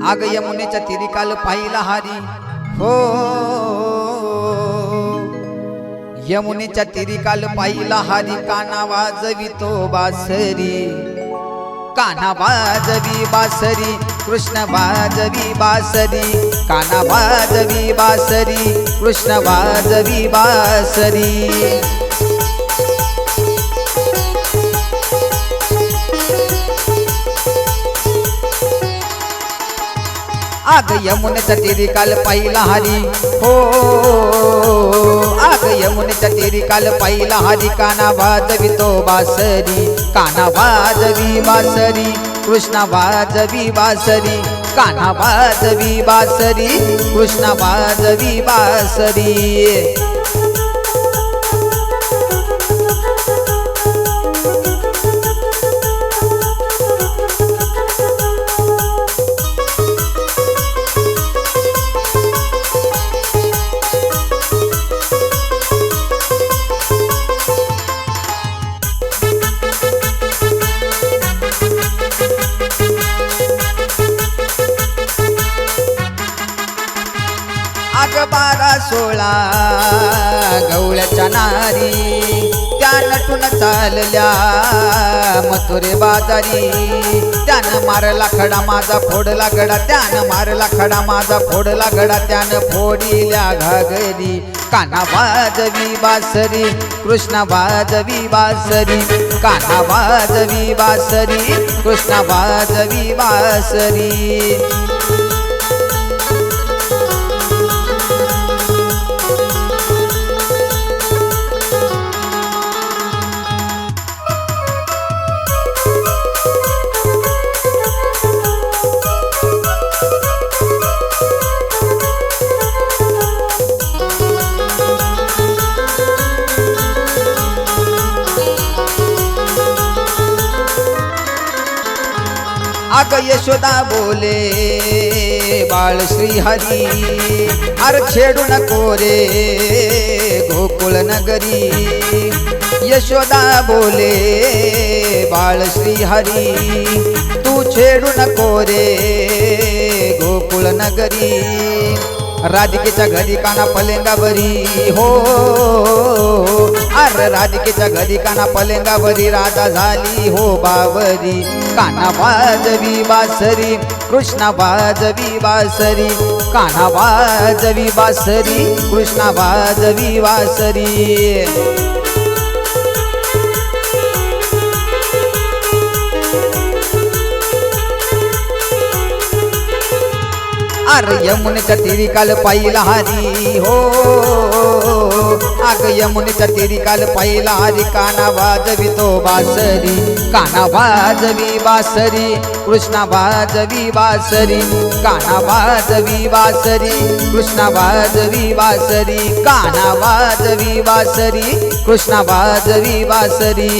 आग यमुनेच्या तीरी काल पाहिला हरी हो यमुनेच्या तीरी काल पाहिला हरी काना वाजवितो बासरी काना वाजवी बासरी कृष्ण वाजवी बासरी काना वाजवी बासरी कृष्ण वाजवी बासरी आग यमुनेच्या तीरी काल पाहिला हरी हो आग यमुनेच्या तीरी काल पाहिला हरी काना वाजवितो बासरी काना वाजवी बासरी कृष्ण वाजवी बासरी काना वाजवी बासरी कृष्ण वाजवी बासरी आग 12-16 गवळ्याच्या नारी त्या नटून चालल्या मथुरे बाजारी त्यानं मारला खडा माझा फोडला गडा त्यानं मारला खडा माझा फोडला गडा त्यानं फोडिल्या घागरी काना वाजवी बासरी कृष्ण वाजवी बासरी काना वाजवी बासरी कृष्ण वाजवी बासरी आग यशोदा बोले बाळ श्री हरी अर छेडू नको रे गोकुळ नगरी यशोदा बोले बाळ श्री हरी तू छेडू नको रे गोकुळ नगरी राधिकेच्या घरी काना पलेंगावरी हो अर राधिकेच्या घरी काना पलेंगावरी राधा झाली हो बावरी काना वाजवी बासरी कृष्ण वाजवी बासरी काना वाजवी बासरी कृष्ण वाजवी बासरी आग यमुनेच्या तीरी काल पाहिला हरी हो आग यमुनेच्या तीरी काल पाहिला हरी काना वाजवितो बासरी काना वाजवी बासरी कृष्ण वाजवी बासरी काना वाजवी बासरी कृष्ण वाजवी बासरी काना वाजवी बासरी कृष्ण वाजवी बासरी